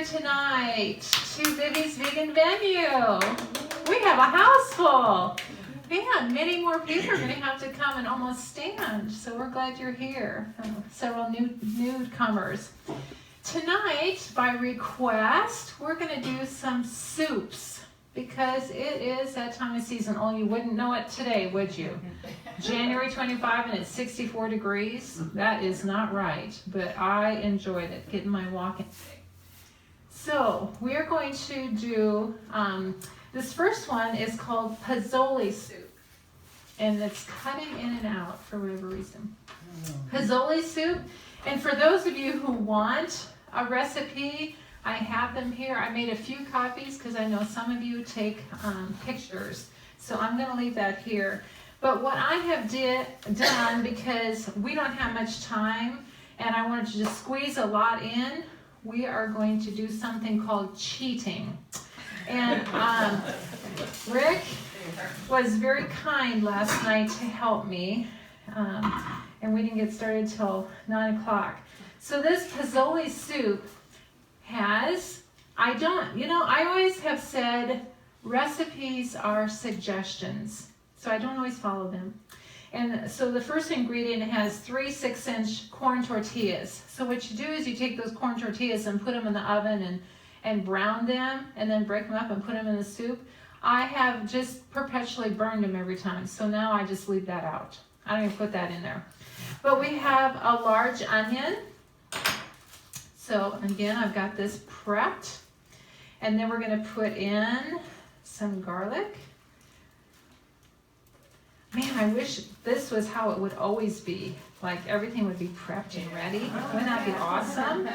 tonight to Vivi's Vegan Venue. We have a house full. Man, many more people are going to have to come and almost stand. So we're glad you're here. Several newcomers. Tonight, by request, we're going to do some soups because it is that time of season. Oh, you wouldn't know it today, would you? January 25 and it's 64 degrees. That is not right, but I enjoyed it, getting my walking. So we're going to do, this first one is called Pozzoli soup. And it's cutting in and out for whatever reason. Pozzoli soup. And for those of you who want a recipe, I have them here. I made a few copies because I know some of you take pictures. So I'm going to leave that here. But what I have done, because we don't have much time and I wanted to just squeeze a lot in, we are going to do something called cheating. And Rick was very kind last night to help me. And we didn't get started till 9 o'clock. So this Pozzoli soup has, I always have said recipes are suggestions. So I don't always follow them. And so the first ingredient has 3 6-inch corn tortillas. So what you do is you take those corn tortillas and put them in the oven and brown them and then break them up and put them in the soup. I have just perpetually burned them every time. So now I just leave that out. I don't even put that in there. But we have a large onion. So again, I've got this prepped. And then we're going to put in some garlic. Man, I wish this was how it would always be. Like everything would be prepped and ready. Wouldn't that be awesome?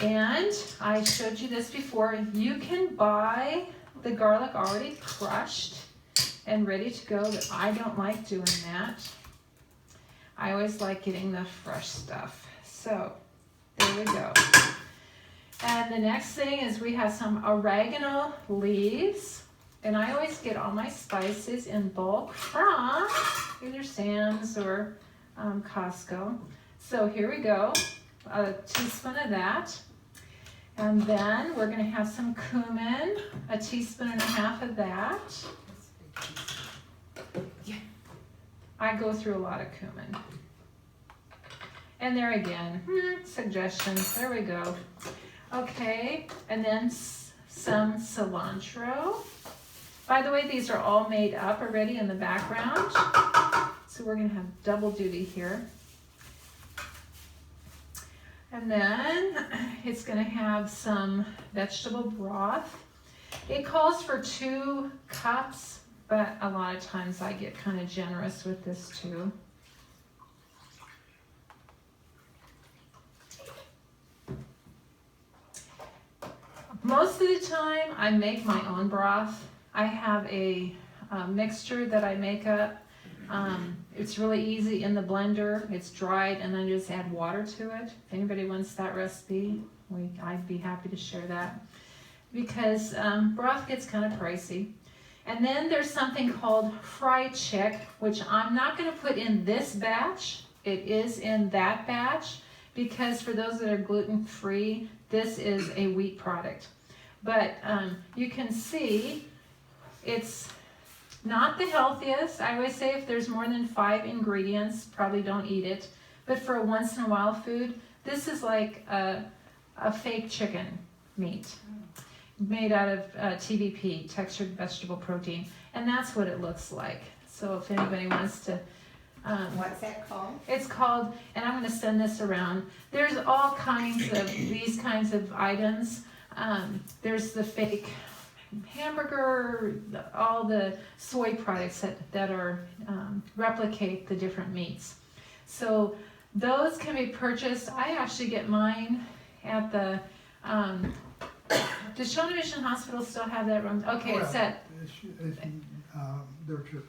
And I showed you this before. You can buy the garlic already crushed and ready to go, but I don't like doing that. I always like getting the fresh stuff. So there we go. And the next thing is we have some oregano leaves. And I always get all my spices in bulk from either Sam's or Costco. So here we go, a teaspoon of that. And then we're going to have some cumin, a teaspoon and a half of that. I go through a lot of cumin. And there again, suggestions, there we go. Okay, and then some cilantro. By the way, these are all made up already in the background. So we're going to have double duty here. And then it's going to have some vegetable broth. It calls for 2 cups, but a lot of times I get kind of generous with this too. Most of the time I make my own broth. I have a mixture that I make up. It's really easy in the blender. It's dried and then just add water to it. If anybody wants that recipe, I'd be happy to share that. Because broth gets kind of pricey. And then there's something called fried chick, which I'm not going to put in this batch. It is in that batch because for those that are gluten-free, this is a wheat product. But you can see it's not the healthiest. I always say if there's more than 5 ingredients, probably don't eat it. But for a once in a while food, this is like a fake chicken meat made out of TVP, textured vegetable protein. And that's what it looks like. So if anybody wants to... what's that called? It's called, and I'm going to send this around. There's all kinds of these kinds of items. There's the fake hamburger, all the soy products that are replicate the different meats. So those can be purchased. I actually get mine at the does Shona Mission Hospital still have that room? Okay, it's at their church.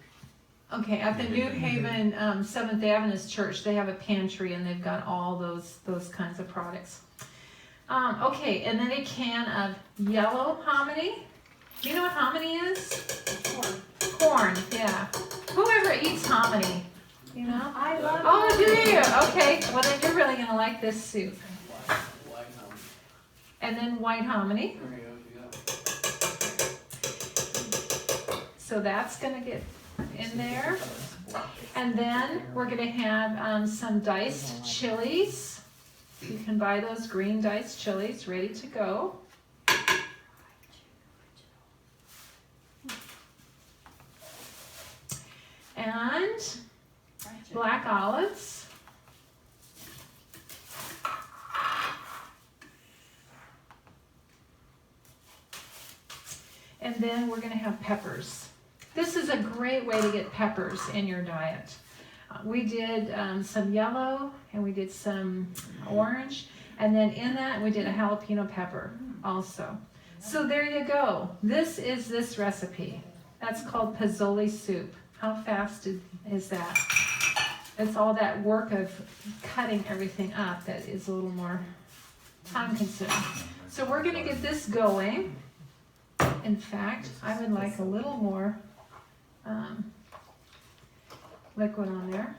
Okay, at the New Haven 7th Avenue Church, they have a pantry and they've got all those kinds of products. Okay, and then a can of yellow hominy. Do you know what hominy is? Corn. Corn, yeah. Whoever eats hominy, you know? I love Oh, do you? Okay, well then you're really gonna like this soup. And then white hominy. So that's gonna get in there. And then we're gonna have some diced chilies. You can buy those green diced chilies ready to go. And black olives. And then we're gonna have peppers. This is a great way to get peppers in your diet. We did some yellow and we did some orange, and then in that we did a jalapeno pepper also. So there you go. This is this recipe. That's called Pozzoli soup. How fast is that? It's all that work of cutting everything up that is a little more time consuming. So we're gonna get this going. In fact, I would like a little more liquid on there.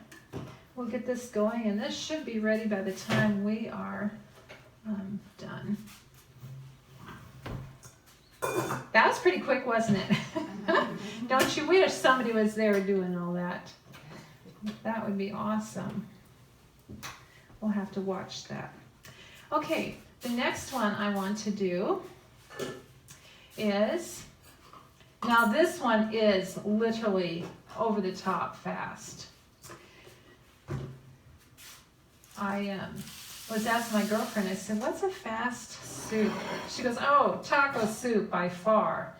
We'll get this going, and this should be ready by the time we are done. That was pretty quick, wasn't it? Don't you wish somebody was there doing all that? That would be awesome. We'll have to watch that. Okay, the next one I want to do is, now this one is literally over the top fast. I was asking my girlfriend, I said, what's a fast soup? She goes, oh, taco soup by far.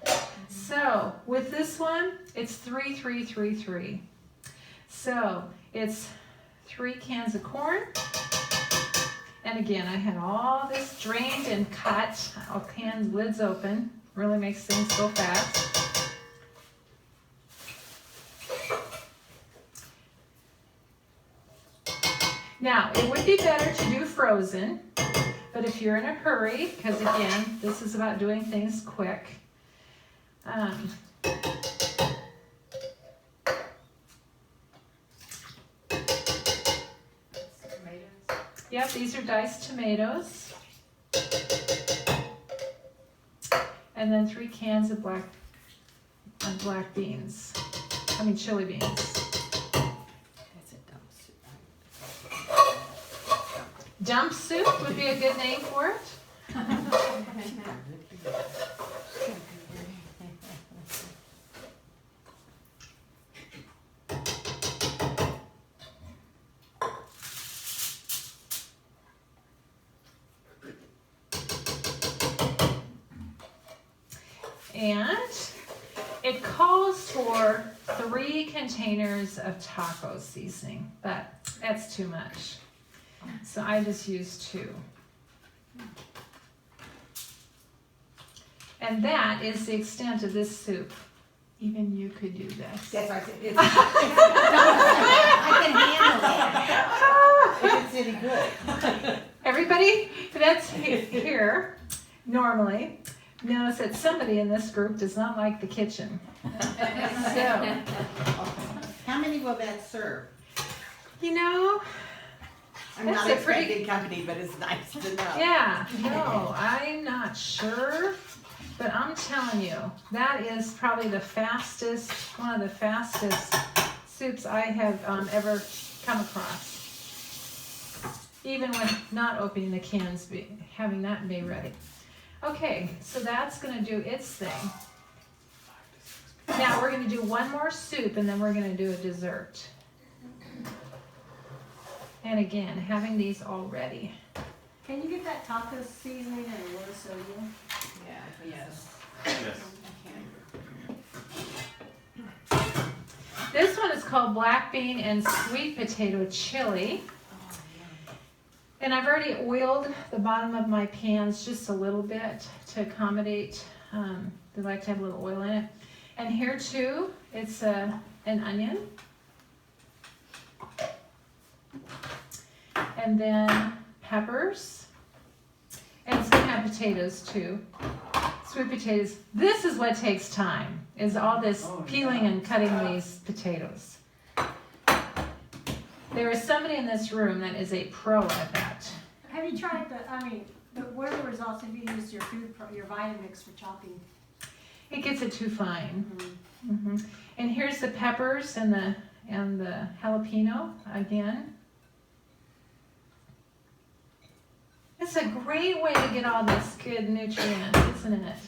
So with this one, it's 3-3-3-3. So it's 3 cans of corn. And again, I had all this drained and cut, all cans, lids open. Really makes things go fast. Now, it would be better to do frozen, but if you're in a hurry, because again, this is about doing things quick. Yep, these are diced tomatoes. And then 3 cans of black beans. I mean chili beans. That's a dump soup. Dump soup would be a good name for it. And it calls for 3 containers of taco seasoning, but that's too much. So I just used 2. And that is the extent of this soup. Even you could do this. That's right. I can handle it. If it's any good. Everybody that's here normally knows that somebody in this group does not like the kitchen. So, How many will that serve? you know, I'm That's not a pretty- expecting company, but it's nice to know. yeah, no, I'm not sure, but I'm telling you, that is probably the fastest, one of the fastest soups I have ever come across. Even when not opening the cans, having that be ready. Okay, so that's gonna do its thing. Now we're gonna do one more soup and then we're gonna do a dessert. And again, having these all ready. Can you get that taco seasoning and water sodium? Yeah, yes. This one is called black bean and sweet potato chili. And I've already oiled the bottom of my pans just a little bit to accommodate, they like to have a little oil in it. And here too, it's an onion. And then peppers. And it's gonna have potatoes too. Sweet potatoes. This is what takes time, is all this peeling and cutting these potatoes. There is somebody in this room that is a pro at that. Have you tried what are the results if you used your your Vitamix for chopping? It gets it too fine. And here's the peppers and the jalapeno again. It's a great way to get all this good nutrients, isn't it?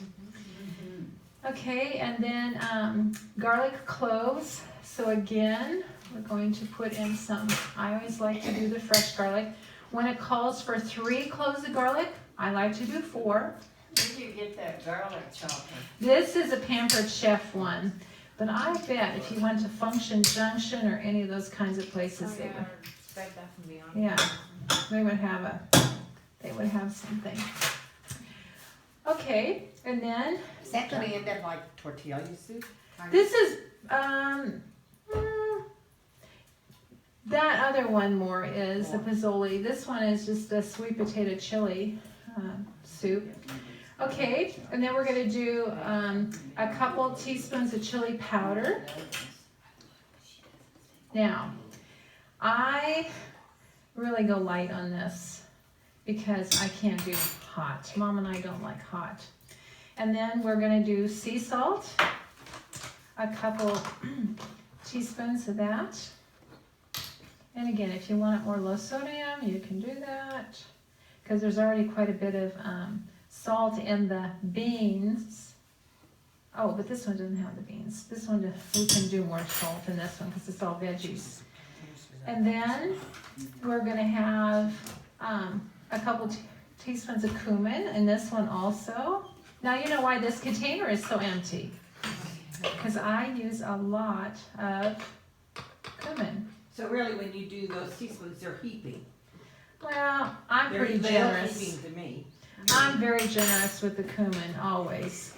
Okay, and then garlic cloves. So again, we're going to put in some, I always like to do the fresh garlic. When it calls for 3 cloves of garlic, I like to do 4. Where did you get that garlic chopper? This is a Pampered Chef one. But I bet if you went to Function Junction or any of those kinds of places, they would, Expect that from me on. yeah, they would have something. Okay, and then Is that gonna end up like tortilla soup? this is that other one more is a pizzoli. This one is just a sweet potato chili soup. Okay, and then we're gonna do a couple teaspoons of chili powder. Now, I really go light on this because I can't do hot. Mom and I don't like hot. And then we're gonna do sea salt, a couple teaspoons of that. And again, if you want it more low sodium, you can do that because there's already quite a bit of salt in the beans. Oh, but this one doesn't have the beans. This one, we can do more salt in this one because it's all veggies. And then we're gonna have a couple teaspoons of cumin in this one also. Now you know why this container is so empty. Because I use a lot of cumin. So really, when you do those teaspoons, they're heaping. Well, I'm They're pretty generous. heaping to me. I'm very generous with the cumin, always.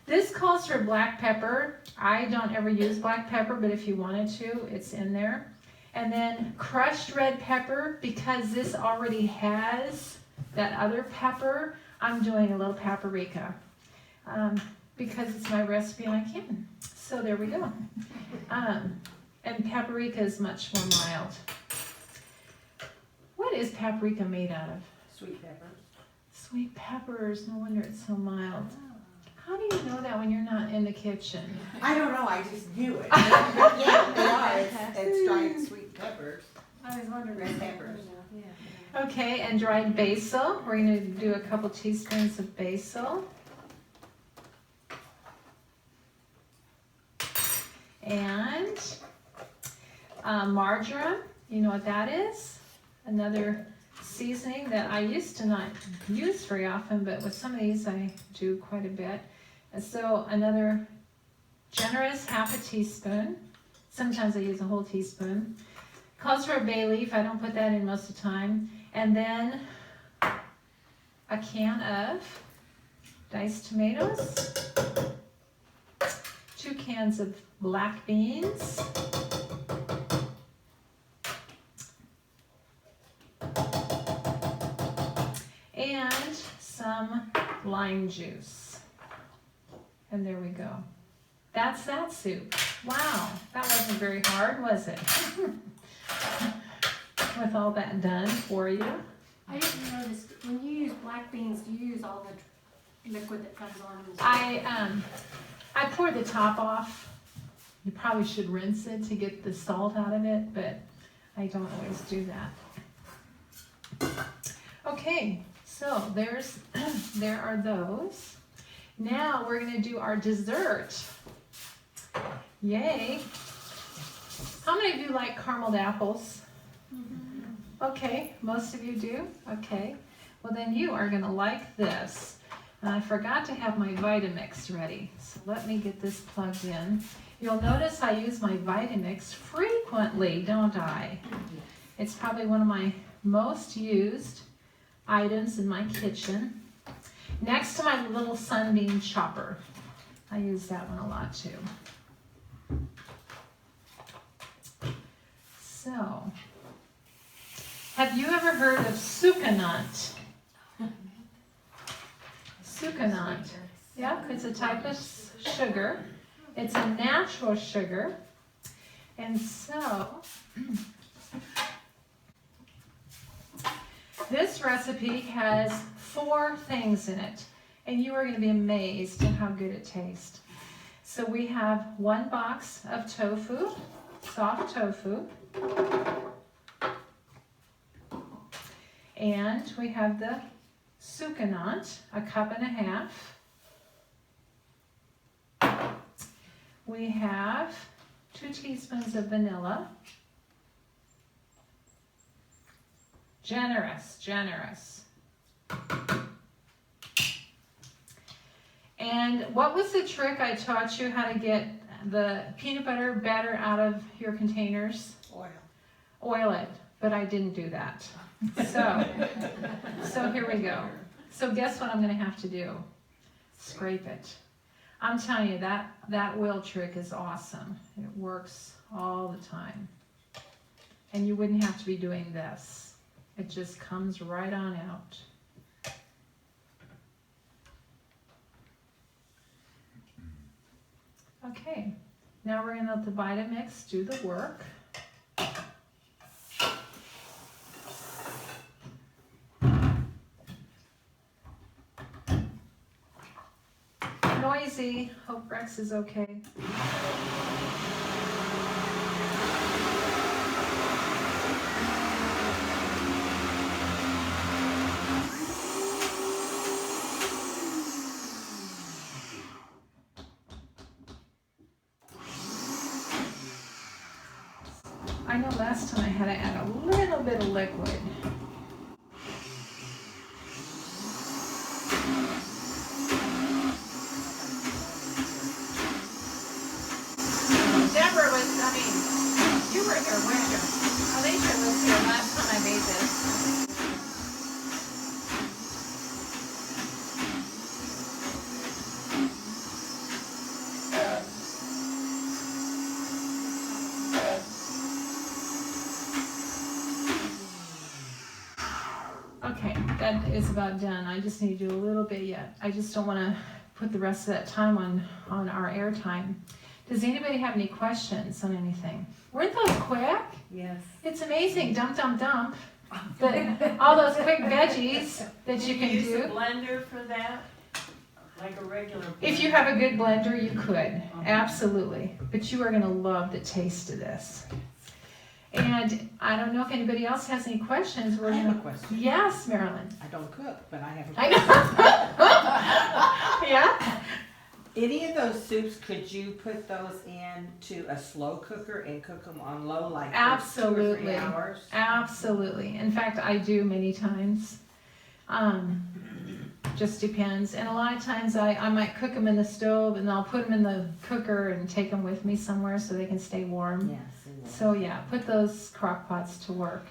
This calls for black pepper. I don't ever use black pepper, but if you wanted to, it's in there. And then crushed red pepper, because this already has that other pepper, I'm doing a little paprika. Because it's my recipe and I can. So there we go. And paprika is much more mild. What is paprika made out of? Sweet peppers. Sweet peppers, no wonder it's so mild. How do you know that when you're not in the kitchen? I don't know, I just knew it. Yeah, they are. It's dried sweet peppers. I was wondering. Red peppers. Yeah. Okay, and dried basil. We're gonna do a couple teaspoons of basil. And marjoram, you know what that is? Another seasoning that I used to not use very often, but with some of these I do quite a bit. And so another generous half a teaspoon. Sometimes I use a whole teaspoon. Calls for a bay leaf. I don't put that in most of the time. And then a can of diced tomatoes. 2 cans of black beans. And some lime juice. And there we go. That's that soup. Wow, that wasn't very hard, was it? With all that done for you. I didn't notice, when you use black beans, do you use all the liquid that comes on? I pour the top off. You probably should rinse it to get the salt out of it, but I don't always do that. Okay, so there are those. Now we're gonna do our dessert. Yay. How many of you like carameled apples? Okay, most of you do? Okay. Well then you are gonna like this. And I forgot to have my Vitamix ready. So let me get this plugged in. You'll notice I use my Vitamix frequently, don't I? It's probably one of my most used items in my kitchen. Next to my little sunbeam chopper. I use that one a lot too. So, have you ever heard of sucanat? Sucanat. Yeah, it's a type of sugar. It's a natural sugar. And so, This recipe has 4 things in it, and you are going to be amazed at how good it tastes. So we have 1 box of tofu, soft tofu, and we have the sucanant, 1.5 cups. We have 2 teaspoons of vanilla. Generous. And what was the trick I taught you how to get the peanut butter better out of your containers? Oil it, but I didn't do that. So here we go. So guess what I'm going to have to do? Scrape it. I'm telling you, that oil trick is awesome. It works all the time. And you wouldn't have to be doing this. It just comes right on out. Okay, now we're going to let the Vitamix do the work. Noisy. Hope Rex is okay. I know last time I had to add a little bit of liquid. Deborah was, you were here, weren't you? Alicia was here last time I made this. Okay, that is about done. I just need to do a little bit yet. I just don't want to put the rest of that time on our air time. Does anybody have any questions on anything? Weren't those quick? Yes. It's amazing, dump. All those quick veggies that you can Use a do. blender for that? Like a regular blender? If you have a good blender, you could, absolutely. But you are gonna love the taste of this. And I don't know if anybody else has any questions. I have a question. Yes, Marilyn. I don't cook, but I have a I question. know. Yeah? Any of those soups, could you put those into a slow cooker and cook them on low, like for 2 or 3 Absolutely. hours? Absolutely. In fact, I do many times. Just depends. And a lot of times I might cook them in the stove and I'll put them in the cooker and take them with me somewhere so they can stay warm. Yes. So yeah, put those crock pots to work.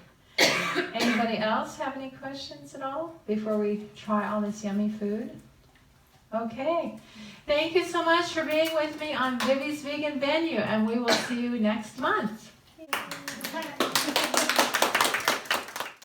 Anybody else have any questions at all before we try all this yummy food? Okay. Thank you so much for being with me on Vivi's Vegan Venue, and we will see you next month.